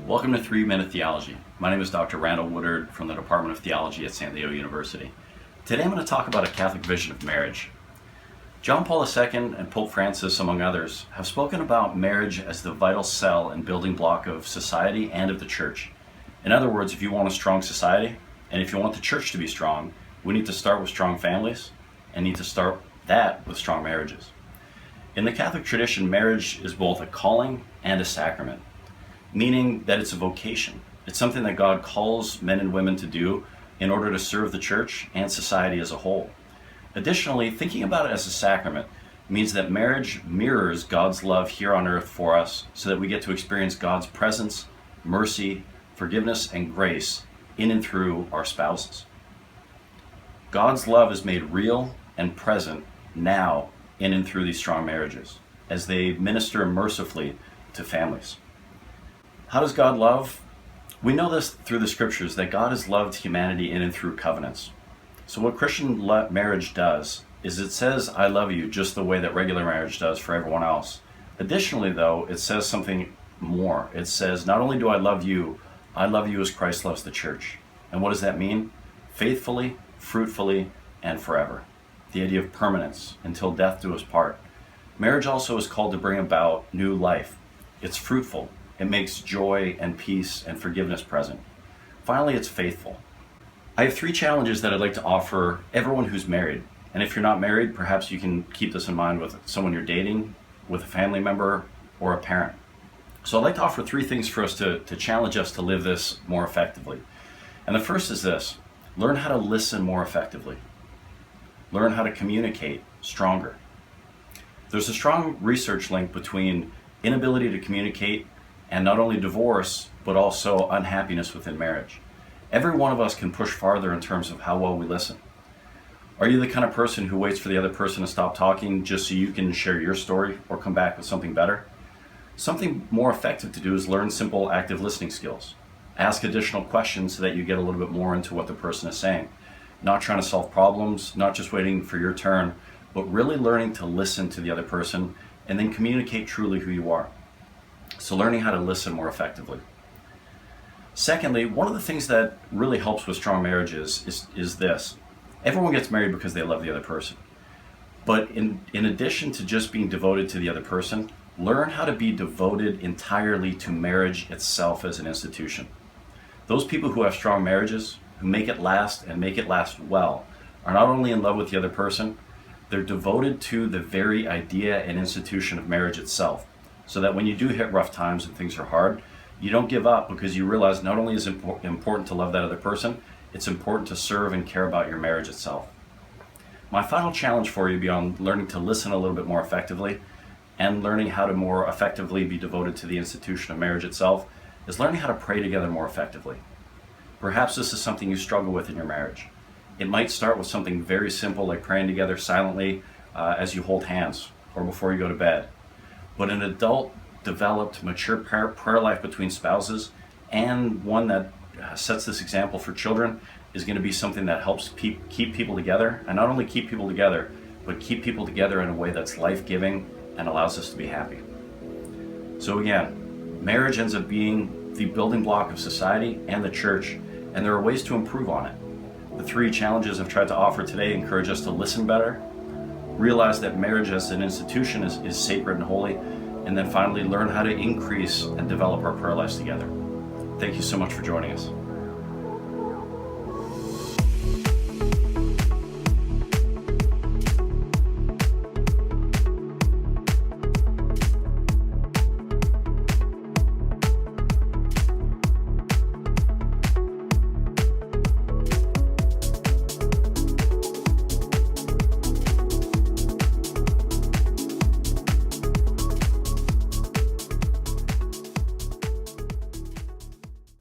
Welcome to 3-Minute Theology. My name is Dr. Randall Woodard from the Department of Theology at San Diego University. Today I'm going to talk about a Catholic vision of marriage. John Paul II and Pope Francis, among others, have spoken about marriage as the vital cell and building block of society and of the church. In other words, if you want a strong society, and if you want the church to be strong, we need to start with strong families, and need to start that with strong marriages. In the Catholic tradition, marriage is both a calling and a sacrament, meaning that it's a vocation. It's something that God calls men and women to do in order to serve the church and society as a whole. Additionally, thinking about it as a sacrament means that marriage mirrors God's love here on earth for us so that we get to experience God's presence, mercy, forgiveness, and grace in and through our spouses. God's love is made real and present now in and through these strong marriages as they minister mercifully to families. How does God love? We know this through the scriptures that God has loved humanity in and through covenants. So what Christian marriage does is it says, I love you, just the way that regular marriage does for everyone else. Additionally, though, it says something more. It says, not only do I love you as Christ loves the church. And what does that mean? Faithfully, fruitfully, and forever. The idea of permanence, until death do us part. Marriage also is called to bring about new life. It's fruitful. It makes joy and peace and forgiveness present. Finally, it's faithful. I have 3 challenges that I'd like to offer everyone who's married. And if you're not married, perhaps you can keep this in mind with someone you're dating, with a family member, or a parent. So I'd like to offer 3 things for us to challenge us to live this more effectively. And the first is this: learn how to listen more effectively. Learn how to communicate stronger. There's a strong research link between inability to communicate and not only divorce, but also unhappiness within marriage. Every one of us can push farther in terms of how well we listen. Are you the kind of person who waits for the other person to stop talking just so you can share your story or come back with something better? Something more effective to do is learn simple active listening skills. Ask additional questions so that you get a little bit more into what the person is saying. Not trying to solve problems, not just waiting for your turn, but really learning to listen to the other person and then communicate truly who you are. So learning how to listen more effectively. Secondly, one of the things that really helps with strong marriages is this. Everyone gets married because they love the other person. But in addition to just being devoted to the other person, learn how to be devoted entirely to marriage itself as an institution. Those people who have strong marriages, who make it last and make it last well, are not only in love with the other person, they're devoted to the very idea and institution of marriage itself. So that when you do hit rough times and things are hard, you don't give up because you realize not only is it important to love that other person, it's important to serve and care about your marriage itself. My final challenge for you beyond learning to listen a little bit more effectively and learning how to more effectively be devoted to the institution of marriage itself is learning how to pray together more effectively. Perhaps this is something you struggle with in your marriage. It might start with something very simple like praying together silently as you hold hands or before you go to bed. But an adult, developed, mature prayer life between spouses, and one that sets this example for children, is going to be something that helps keep people together, and not only keep people together, but keep people together in a way that's life-giving and allows us to be happy. So again, marriage ends up being the building block of society and the church, and there are ways to improve on it. The 3 challenges I've tried to offer today encourage us to listen better, realize that marriage as an institution is sacred and holy, and then finally learn how to increase and develop our prayer lives together. Thank you so much for joining us.